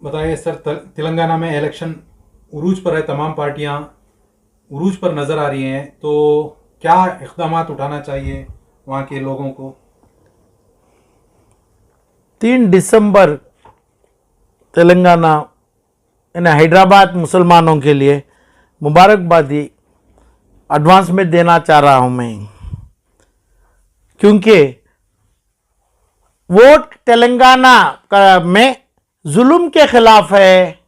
बताइए सर, तेलंगाना में इलेक्शन उरूज पर है, तमाम पार्टियां उरूज पर नजर आ रही हैं, तो क्या इक़दाम उठाना चाहिए वहाँ के लोगों को? 3 दिसंबर तेलंगाना यानी हैदराबाद मुसलमानों के लिए मुबारकबादी एडवांस में देना चाह रहा हूं मैं, क्योंकि वोट तेलंगाना में जुल्म के खिलाफ है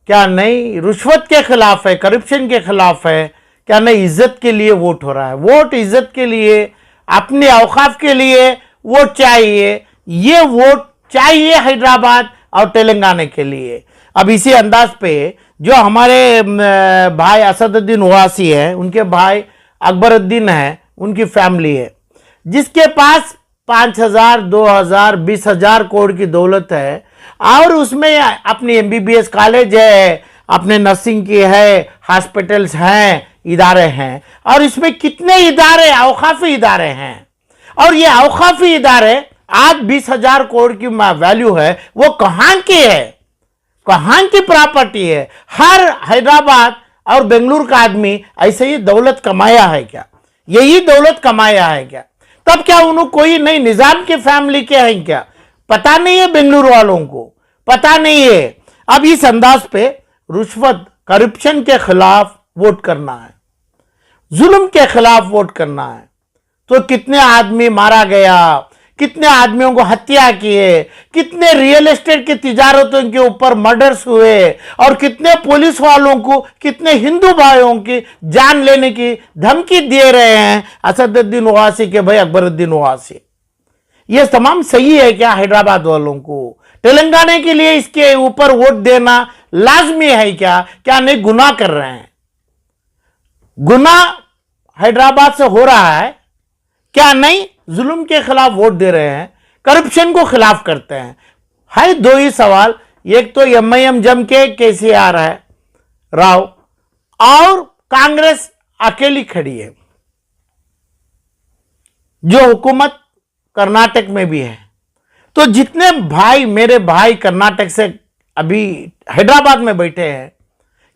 क्या नहीं, रुश्वत के खिलाफ है, करप्शन के खिलाफ है क्या नहीं, इज्जत के लिए वोट हो रहा है। वोट इज्जत के लिए, अपने औकाफ के लिए वोट चाहिए। ये वोट चाहिए हैदराबाद और तेलंगाना के लिए। अब इसी अंदाज पे जो हमारे भाई असदुद्दीन ओवैसी है, उनके भाई अकबरुद्दीन है, उनकी फैमिली है, जिसके पास 5,000, 2,000, 20,000 करोड़ की दौलत है, और उसमें अपनी MBBS कॉलेज है, अपने नर्सिंग की है, हॉस्पिटल्स हैं, इदारे हैं, और इसमें कितने इदारे औकाफी इदारे हैं, और ये औकाफी इदारे आज 20,000 करोड़ की वैल्यू है, वो कहाँ की है, कहाँ की प्रॉपर्टी है? हर हैदराबाद और बेंगलुरु का आदमी ऐसे ही दौलत कमाया है क्या? यही दौलत कमाया है क्या? तब क्या उन्होंने कोई नहीं निजाम की फैमिली के हैं क्या? पता नहीं है, बेंगलुरु वालों को पता नहीं है। अब इस अंदाज पे रुश्वत, करप्शन के खिलाफ वोट करना है, जुल्म के खिलाफ वोट करना है। तो कितने आदमी मारा गया, कितने आदमियों को हत्या किए, कितने रियल एस्टेट की तिजारतों के ऊपर मर्डर्स हुए, और कितने पुलिस वालों को, कितने हिंदू भाइयों की जान लेने की धमकी दे रहे हैं असदुद्दीन ओवैसी के भाई अकबरुद्दीन ओवैसी। ये तमाम सही है क्या हैदराबाद वालों को? तेलंगाना के लिए इसके ऊपर वोट देना लाजमी है क्या? क्या नहीं गुनाह कर रहे हैं? गुनाह हैदराबाद से हो रहा है क्या नहीं? जुल्म के खिलाफ वोट दे रहे हैं, करप्शन को खिलाफ करते हैं। है दो ही सवाल, एक तो MIM जम के KCR है राव, और कांग्रेस अकेली खड़ी है, जो हुकूमत कर्नाटक में भी है। तो जितने भाई, मेरे भाई कर्नाटक से अभी हैदराबाद में बैठे हैं,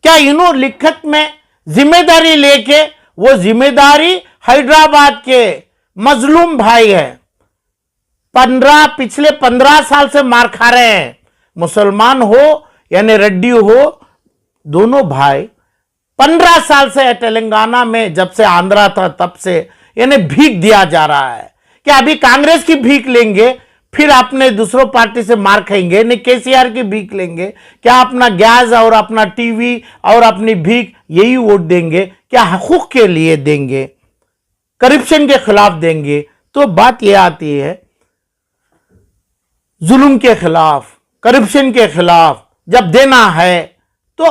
क्या इन्होंने लिखत में जिम्मेदारी लेके, वो जिम्मेदारी हैदराबाद के मजलूम भाई है, पिछले 15 साल से मार खा रहे हैं, मुसलमान हो यानी रेड्डी हो, दोनों भाई 15 साल से तेलंगाना में, जब से आंध्रा था तब से यानी भीख दिया जा रहा है। क्या अभी कांग्रेस की भीख लेंगे, फिर अपने दूसरों पार्टी से मार खाएंगे? नहीं, KCR की भीख लेंगे क्या? अपना गैस और अपना टीवी और अपनी भीख यही वोट देंगे क्या? हकूक के लिए देंगे, करप्शन के खिलाफ देंगे? तो बात यह आती है, जुल्म के खिलाफ, करप्शन के खिलाफ जब देना है तो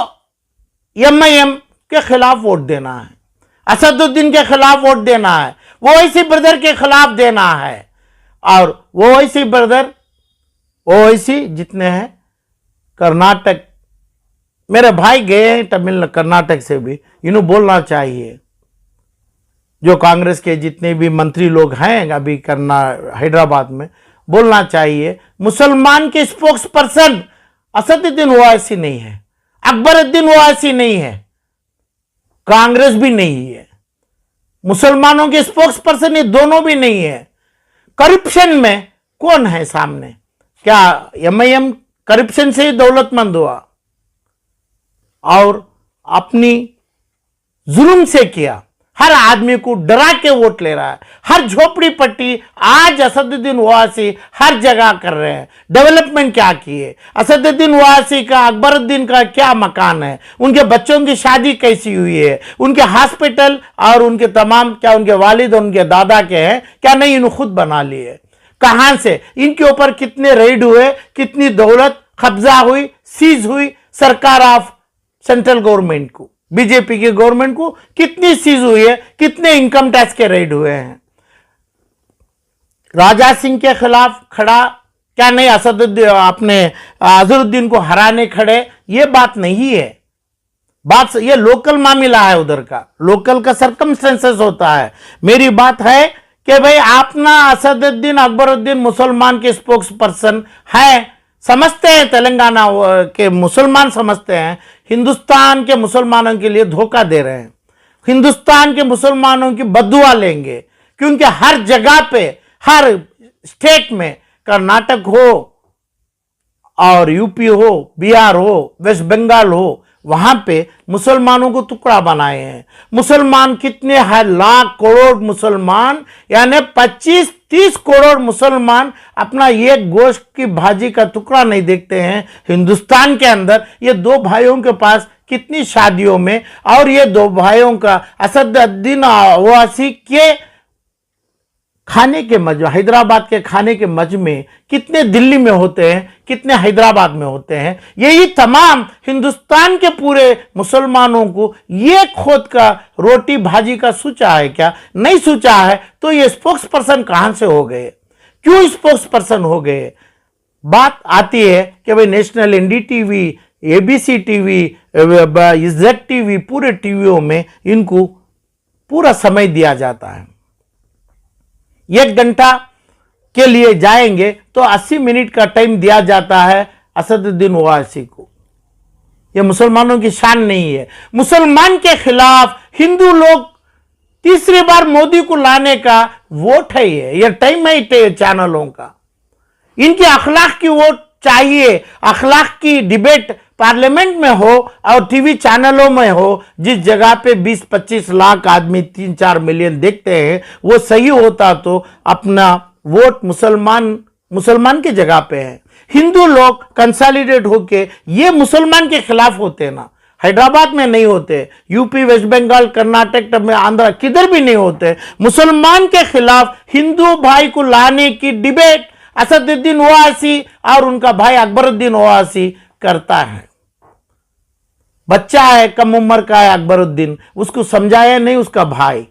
MIM के खिलाफ वोट देना है, असदुद्दीन के खिलाफ वोट देना है, वो ओवैसी ब्रदर के खिलाफ देना है। और वो ओवैसी ब्रदर, ओवैसी जितने हैं कर्नाटक, मेरे भाई गए हैं तमिल कर्नाटक से भी, इन्हें बोलना चाहिए, जो कांग्रेस के जितने भी मंत्री लोग हैं अभी हैदराबाद में, बोलना चाहिए, मुसलमान के स्पोक्स पर्सन असदुद्दीन ओवैसी नहीं है, अकबरुद्दीन ओवैसी नहीं है, कांग्रेस भी नहीं है, मुसलमानों के स्पोक्स पर्सन ये दोनों भी नहीं है। करप्शन में कौन है सामने? क्या MIM करप्शन से ही दौलतमंद हुआ और अपनी जुल्म से किया? हर आदमी को डरा के वोट ले रहा है, हर झोपड़ी पट्टी आज असदुद्दीन ओवैसी हर जगह कर रहे हैं। डेवलपमेंट क्या किए? असदुद्दीन ओवैसी का, अकबरुद्दीन का क्या मकान है? उनके बच्चों की शादी कैसी हुई है? उनके हॉस्पिटल और उनके तमाम, क्या उनके वालिद और उनके दादा के हैं क्या नहीं? इन्होंने खुद बना लिए। कहां से इनके ऊपर कितने रेड हुए, कितनी दौलत कब्जा हुई, सीज हुई? सरकार ऑफ सेंट्रल गवर्नमेंट को, बीजेपी की गवर्नमेंट को कितनी सीज हुई है, कितने इनकम टैक्स के रेड हुए हैं? राजा सिंह के खिलाफ खड़ा क्या नहीं? असदुद्दीन अपने अजहरुद्दीन को हराने खड़े? ये बात नहीं है, बात ये लोकल मामला है, उधर का लोकल का सर्कमस्टेंसेस होता है। मेरी बात है कि भाई अपना असदुद्दीन अकबरुद्दीन मुसलमान के स्पोक्स पर्सन है, समझते हैं, तेलंगाना के मुसलमान समझते हैं हिंदुस्तान के मुसलमानों के लिए धोखा दे रहे हैं, हिंदुस्तान के मुसलमानों की बद्दुआ लेंगे, क्योंकि हर जगह पे, हर स्टेट में, कर्नाटक हो और यूपी हो, बिहार हो, वेस्ट बंगाल हो, वहां पे मुसलमानों को टुकड़ा बनाए हैं। मुसलमान कितने हैं, लाख करोड़ मुसलमान, यानी 25-30 करोड़ मुसलमान अपना ये गोश्त की भाजी का टुकड़ा नहीं देखते हैं। हिंदुस्तान के अंदर ये दो भाइयों के पास कितनी शादियों में, और ये दो भाइयों का असदुद्दीन ओवैसी के खाने के मजमे, हैदराबाद के खाने के मजमे कितने दिल्ली में होते हैं, कितने हैदराबाद में होते हैं। यही तमाम हिंदुस्तान के पूरे मुसलमानों को ये खोद का रोटी भाजी का सोचा है क्या? नहीं सोचा है तो ये स्पोक्स पर्सन कहां से हो गए, क्यों स्पोक्स पर्सन हो गए? बात आती है कि भाई national NDTV, ABC TV, Z TV, पूरे टीवियों में इनको पूरा समय दिया जाता है। 1 घंटा के लिए जाएंगे तो 80 मिनट का टाइम दिया जाता है असदुद्दीन ओवैसी को। यह मुसलमानों की शान नहीं है। मुसलमान के खिलाफ हिंदू लोग तीसरी बार मोदी को लाने का वोट है, यह टाइम है चैनलों का। इनकी अखलाक की वोट चाहिए, अखलाक की डिबेट पार्लियामेंट में हो और टीवी चैनलों में हो, जिस जगह पे 20-25 लाख आदमी 3-4 मिलियन देखते हैं, वो सही होता तो अपना वोट मुसलमान की जगह पे है। हिंदू लोग कंसोलिडेट होके ये मुसलमान के खिलाफ होते ना, हैदराबाद में नहीं होते, यूपी, वेस्ट बंगाल, कर्नाटक में, आंध्र, किधर भी नहीं होते। मुसलमान के खिलाफ हिंदू भाई को लाने की डिबेट असदुद्दीन ओवैसी और उनका भाई अकबरुद्दीन ओवैसी करता है। बच्चा है, कम उम्र का है अकबरुद्दीन, उसको समझाया नहीं उसका भाई,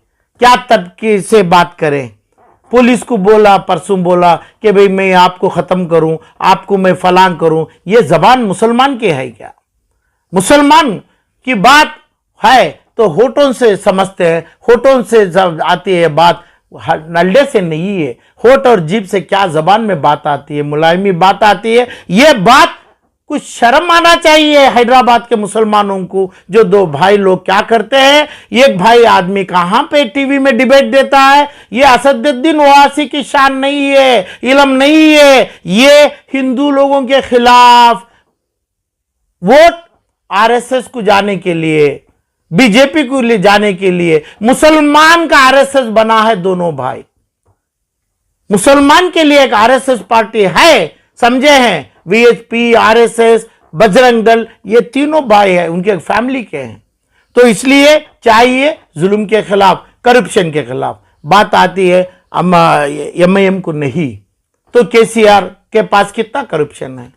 क्या तबके से बात करें। पुलिस को बोला, परसों बोला कि भाई मैं आपको खत्म करूं, आपको मैं फलां करूं। ये जबान मुसलमान की है क्या? मुसलमान की बात है तो होठों से समझते हैं, होठों से आती है बात, नल्ले से नहीं है। होठ और जीभ से क्या जबान में बात आती है, मुलायमी बात आती है। ये बात कुछ शर्म आना चाहिए हैदराबाद के मुसलमानों को। जो दो भाई लोग क्या करते हैं, एक भाई आदमी कहां पे टीवी में डिबेट देता है। ये असदुद्दीन ओवैसी की शान नहीं है, इल्म नहीं है। ये हिंदू लोगों के खिलाफ वोट आरएसएस को जाने के लिए, बीजेपी को ले जाने के लिए मुसलमान का आरएसएस बना है दोनों भाई। मुसलमान के लिए एक आरएसएस पार्टी है, समझे हैं, वीएचपी, आरएसएस, बजरंग दल, ये तीनों भाई है, उनके फैमिली के हैं। तो इसलिए चाहिए जुल्म के खिलाफ, करप्शन के खिलाफ। बात आती है एमआईएम को नहीं, तो केसीआर के पास कितना करप्शन है,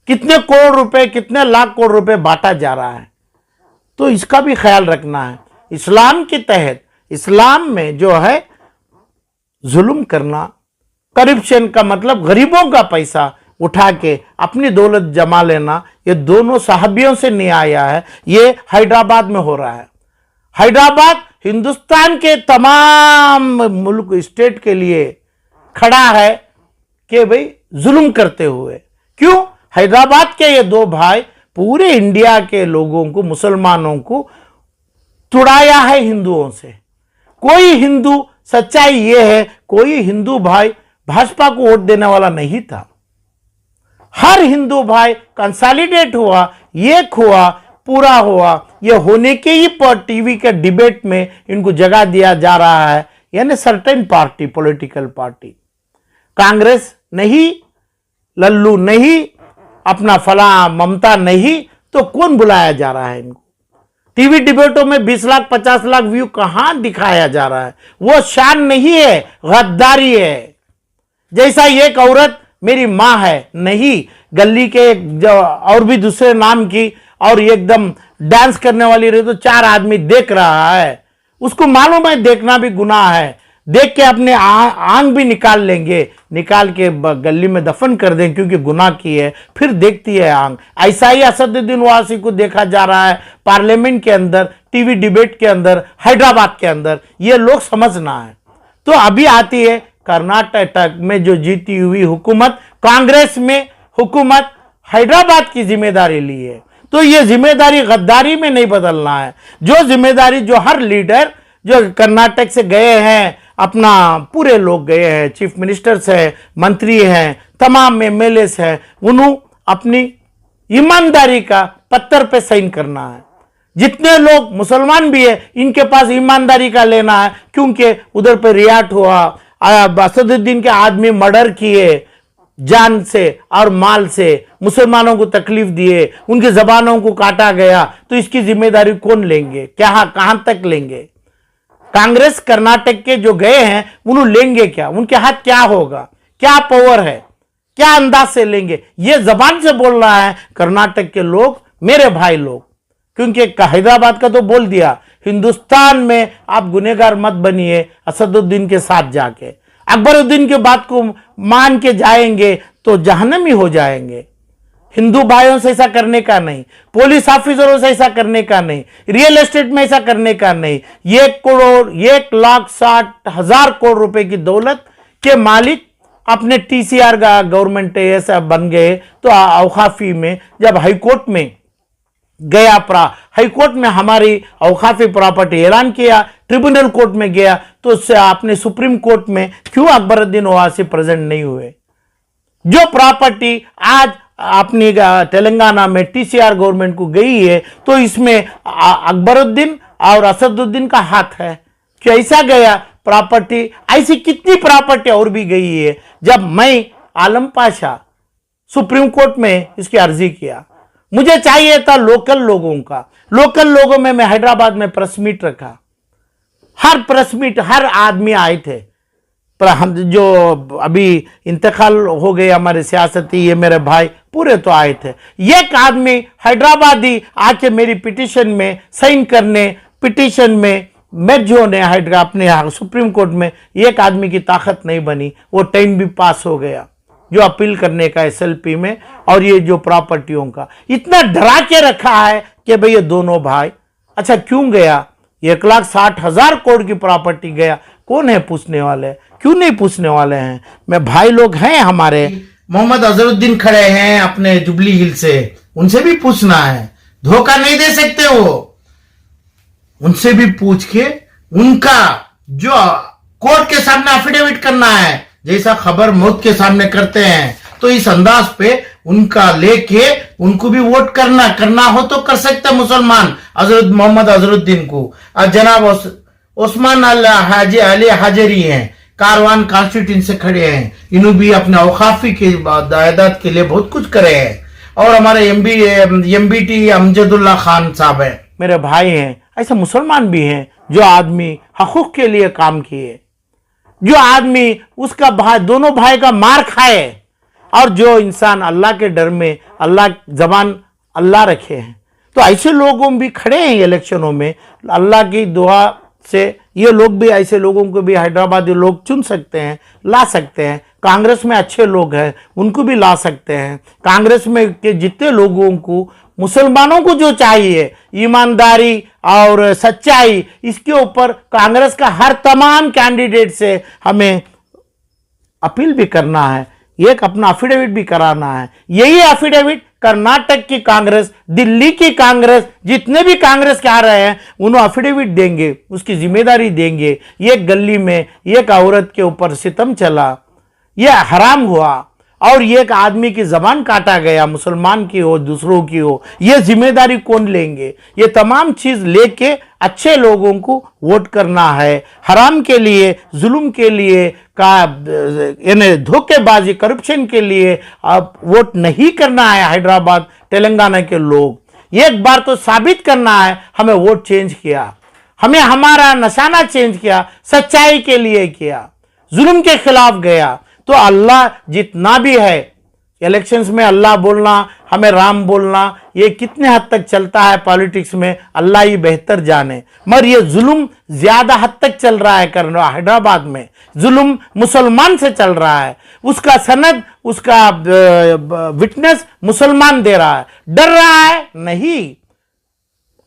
कितने करोड़ रुपए, कितने लाख करोड़ रुपए बांटा जा रहा है, तो इसका भी ख्याल रखना है। इस्लाम के तहत, इस्लाम में जो है जुल्म करना, करप्शन का मतलब गरीबों का पैसा उठा के अपनी दौलत जमा लेना, ये दोनों साहबियों से नहीं आया है, ये हैदराबाद में हो रहा है। हैदराबाद हिंदुस्तान के तमाम मुल्क, स्टेट के लिए खड़ा है कि भाई जुल्म करते हुए। क्यों? हैदराबाद के ये दो भाई पूरे इंडिया के लोगों को, मुसलमानों को तुड़ाया है हिंदुओं से। कोई हिंदू, सच्चाई ये है, कोई हिंदू भाई भाजपा को वोट देने वाला नहीं था। हर हिंदू भाई कंसोलिडेट हुआ, एक हुआ, पूरा हुआ। ये होने के ही पर टीवी के डिबेट में इनको जगह दिया जा रहा है, यानी certain party, political party. Congress नहीं, लल्लू नहीं, अपना फला ममता नहीं, तो कौन बुलाया जा रहा है इनको? टीवी डिबेटों में 20 लाख 50 लाख व्यू कहां दिखाया जा रहा है? वो शान नहीं है, गद्दारी है। जैसा एक औरत मेरी मां है, नहीं, गली के जो और भी दूसरे नाम की और एकदम डांस करने वाली रही तो 4 आदमी देख रहा है, उसको मालूम है देखना भी गुनाह है, देख के अपने आंख भी निकाल लेंगे, निकाल के गली में दफन कर दें क्योंकि गुनाह की है, फिर देखती है आंख। ऐसा ही असदुद्दीन ओवैसी को देखा जा रहा है पार्लियामेंट के अंदर, टीवी डिबेट के अंदर, हैदराबाद के अंदर। ये लोग समझना है। तो अभी आती है कर्नाटक में जो जीती हुई हुकूमत, कांग्रेस में हुकूमत हैदराबाद की जिम्मेदारी ली है। तो ये जिम्मेदारी गद्दारी में नहीं बदलना है। जो जिम्मेदारी जो हर लीडर जो कर्नाटक से गए हैं, अपना पूरे लोग गए हैं, चीफ मिनिस्टर्स है, मंत्री हैं, तमाम एमएलए हैं, उन्होंने अपनी ईमानदारी का पत्थर पे साइन करना है। जितने लोग मुसलमान भी है इनके पास ईमानदारी का लेना है, क्योंकि उधर पे रियाट हुआ, असदुद्दीन के आदमी मर्डर किए, जान से और माल से मुसलमानों को तकलीफ दिए, उनकी जबानों को काटा गया, तो इसकी जिम्मेदारी कौन लेंगे? क्या कहां तक लेंगे? कांग्रेस कर्नाटक के जो गए हैं उन्होंने लेंगे क्या? उनके हाथ क्या होगा? क्या पावर है? क्या अंदाज से लेंगे? ये जबान से बोल रहा है कर्नाटक के लोग, मेरे भाई लोग, क्योंकि हैदराबाद का तो बोल दिया, हिंदुस्तान में आप गुनहगार मत बनिए असदुद्दीन के साथ जाके। अकबरुद्दीन के बात को मान के जाएंगे तो जहन्नमी हो जाएंगे। हिंदू भाइयों से ऐसा करने का नहीं, पुलिस ऑफिसरों से ऐसा करने का नहीं, रियल एस्टेट में ऐसा करने का नहीं। 1,60,000 करोड़ रुपए की दौलत के मालिक अपने टीसीआर का गवर्नमेंट ऐसा बन गए। तो औकाफी में जब हाईकोर्ट में गया, हाईकोर्ट में हमारी औकाफी प्रॉपर्टी ऐलान किया, ट्रिब्यूनल कोर्ट में गया, तो उससे आपने सुप्रीम कोर्ट में क्यों अकबरुद्दीन ओवैसी प्रेजेंट नहीं हुए? जो प्रॉपर्टी आज अपनी तेलंगाना में टीसीआर गवर्नमेंट को गई है, तो इसमें अकबरुद्दीन और असदुद्दीन का हाथ है। क्या ऐसा गया प्रॉपर्टी? ऐसी कितनी प्रॉपर्टी और भी गई है। जब मैं आलम पाशा सुप्रीम कोर्ट में इसकी अर्जी किया, मुझे चाहिए था लोकल लोगों का। लोकल लोगों में मैं हैदराबाद में प्रेस मीट रखा, हर प्रेस मीट हर आदमी आए थे। पर हम जो अभी इंतकाल हो गए हमारे सियासती, ये मेरे भाई पूरे तो आए थे। एक आदमी हैदराबादी आके मेरी पिटीशन में साइन करने, पिटीशन में मेर्ज होने अपने सुप्रीम कोर्ट में, एक आदमी की ताकत नहीं बनी। वो टाइम भी पास हो गया जो अपील करने का एसएलपी में, और ये जो प्रॉपर्टियों का इतना डरा के रखा है कि भाई ये दोनों भाई। अच्छा क्यों गया? 1,60,000 करोड़ की प्रॉपर्टी गया, कौन है पूछने वाले? क्यों नहीं पूछने वाले हैं? मैं भाई लोग हैं हमारे, मोहम्मद अजहरुद्दीन खड़े हैं अपने जुबली हिल से, उनसे भी पूछना है। धोखा नहीं दे सकते वो, उनसे भी पूछ के उनका जो कोर्ट के सामने एफिडेविट करना है, जैसा खबर मौत के सामने करते हैं, तो इस अंदाज पे उनका लेके उनको भी वोट करना हो तो कर सकते मुसलमान मोहम्मद अजहरुद्दीन को। जनाब उस्मान हाजी अली हाजरी हैं, कारवान कॉन्स्टिट्यूशन से खड़े हैं, इन्होंने भी अपने औकाफी के दायदाद के लिए बहुत कुछ करे हैं। और हमारे एमबीटी अमजदुल्ला खान साहब है, मेरे भाई हैं। ऐसे मुसलमान भी हैं जो आदमी हकूक के लिए काम किए, जो आदमी उसका भाई, दोनों भाई का मार खाए, और जो इंसान अल्लाह के डर में अल्लाह जबान अल्लाह रखे हैं। तो ऐसे लोगों भी खड़े हैं इलेक्शनों में। अल्लाह की दुआ से ये लोग भी, ऐसे लोगों को भी हैदराबादी लोग चुन सकते हैं, ला सकते हैं। कांग्रेस में अच्छे लोग हैं, उनको भी ला सकते हैं। कांग्रेस में के जितने लोगों को, मुसलमानों को जो चाहिए ईमानदारी और सच्चाई, इसके ऊपर कांग्रेस का हर तमाम कैंडिडेट से हमें अपील भी करना है, एक अपना एफिडेविट भी कराना है। यही एफिडेविट कर्नाटक की कांग्रेस, दिल्ली की कांग्रेस, जितने भी कांग्रेस के आ रहे हैं उन्हें एफिडेविट देंगे, उसकी जिम्मेदारी देंगे। एक गली में एक औरत के ऊपर सितम चला, यह हराम हुआ, और एक आदमी की जबान काटा गया, मुसलमान की हो दूसरों की हो, ये जिम्मेदारी कौन लेंगे? ये तमाम चीज लेके अच्छे लोगों को वोट करना है। हराम के लिए, जुल्म के लिए, यानी धोखेबाजी, करप्शन के लिए अब वोट नहीं करना है। हैदराबाद तेलंगाना के लोग एक बार तो साबित करना है, हमें वोट चेंज किया, हमें हमारा निशाना चेंज किया, सच्चाई के लिए किया, जुल्म के खिलाफ गया। तो अल्लाह जितना भी है, इलेक्शंस में अल्लाह बोलना, हमें राम बोलना, ये कितने हद तक चलता है पॉलिटिक्स में अल्लाह ही बेहतर जाने। मगर ये जुल्म ज्यादा हद तक चल रहा है हैदराबाद में, जुल्म मुसलमान से चल रहा है, उसका सनद, उसका विटनेस मुसलमान दे रहा है। डर रहा है नहीं,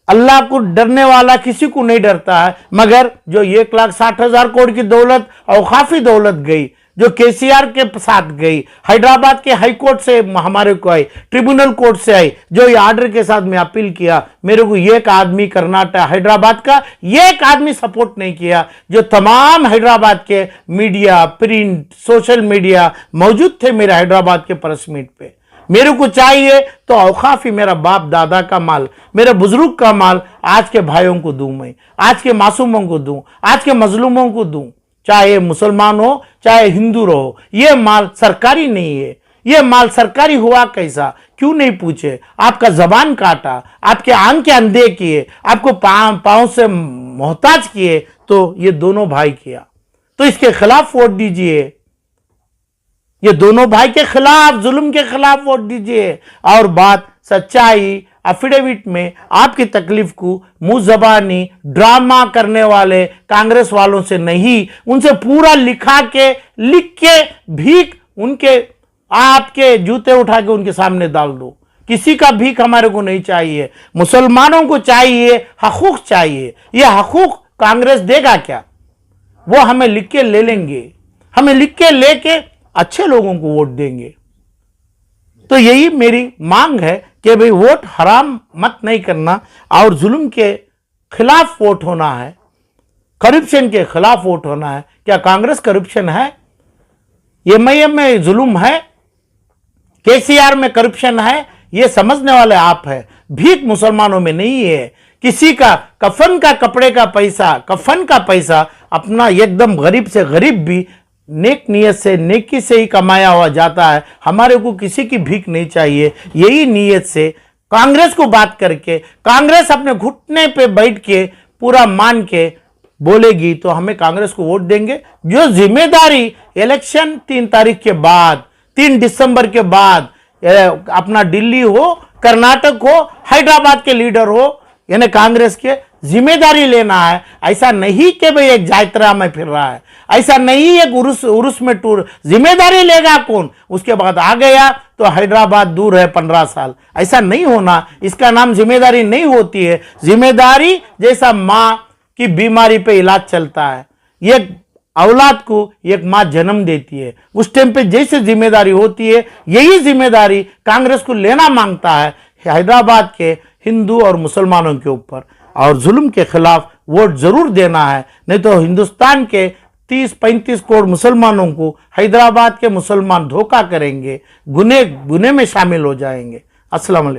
अल्लाह को डरने वाला किसी को नहीं डरता है। मगर जो 1,60,000 करोड़ की दौलत और काफी दौलत गई, जो केसीआर के साथ गई, हैदराबाद के हाई कोर्ट से हमारे को आई, ट्रिब्यूनल कोर्ट से आई, जो ये ऑर्डर के साथ मैं अपील किया, मेरे को एक आदमी कर्नाटक हैदराबाद का एक आदमी सपोर्ट नहीं किया। जो तमाम हैदराबाद के मीडिया, प्रिंट, सोशल मीडिया मौजूद थे मेरे हैदराबाद के प्रेस मीट पे। मेरे को चाहिए तो औकाफी मेरा बाप दादा का माल, मेरे बुजुर्ग का माल आज के भाइयों को दूं, मैं आज के मासूमों को दूं, आज के मजलूमों को दूं, चाहे मुसलमान हो चाहे हिंदू रहो। ये माल सरकारी नहीं है, ये माल सरकारी हुआ कैसा, क्यों नहीं पूछे? आपका जबान काटा, आपके आंखें अंधे किए, आपको पांव से मोहताज किए, तो ये दोनों भाई किया। तो इसके खिलाफ वोट दीजिए, ये दोनों भाई के खिलाफ, जुल्म के खिलाफ वोट दीजिए। और बात सच्चाई एफिडेविट में आपकी तकलीफ को मुंह जबानी ड्रामा करने वाले कांग्रेस वालों से नहीं, उनसे पूरा लिख के भीख उनके आपके जूते उठा के उनके सामने डाल दो। किसी का भीख हमारे को नहीं चाहिए, मुसलमानों को चाहिए, हकूक चाहिए। यह हकूक कांग्रेस देगा क्या? वो हमें लिख के ले लेंगे, हमें लिख के लेके अच्छे लोगों को वोट देंगे। तो यही मेरी मांग है कि भाई वोट हराम मत नहीं करना और जुल्म के खिलाफ वोट होना है, करप्शन के खिलाफ वोट होना है। क्या कांग्रेस करप्शन है? एमआईएम में जुल्म है, केसीआर में करप्शन है, ये समझने वाले आप है। भीख मुसलमानों में नहीं है। किसी का कफन का कपड़े का पैसा, कफन का पैसा अपना एकदम गरीब से गरीब भी नेक नियत से, नेकी से ही कमाया हुआ जाता है। हमारे को किसी की भीख नहीं चाहिए। यही नियत से कांग्रेस को बात करके, कांग्रेस अपने घुटने पे बैठ के पूरा मान के बोलेगी तो हमें कांग्रेस को वोट देंगे। जो जिम्मेदारी इलेक्शन 3 तारीख के बाद, 3 दिसंबर के बाद अपना दिल्ली हो, कर्नाटक हो, हैदराबाद के लीडर हो, यानी कांग्रेस के जिम्मेदारी लेना है। ऐसा नहीं कि भाई एक यात्रा में फिर रहा है, ऐसा नहीं एक उर्स में टूर। जिम्मेदारी लेगा कौन? उसके बाद आ गया तो हैदराबाद दूर है 15 साल, ऐसा नहीं होना। इसका नाम जिम्मेदारी नहीं होती है। जिम्मेदारी जैसा माँ की बीमारी पे इलाज चलता है, एक औलाद को एक माँ जन्म देती है, उस टाइम पे जैसे जिम्मेदारी होती है, यही जिम्मेदारी कांग्रेस को लेना मांगता है हैदराबाद के हिंदू और मुसलमानों के ऊपर। और जुल्म के खिलाफ वोट जरूर देना है, नहीं तो हिंदुस्तान के 30-35 करोड़ मुसलमानों को हैदराबाद के मुसलमान धोखा करेंगे, गुने में शामिल हो जाएंगे। अस्सलाम वालेकुम।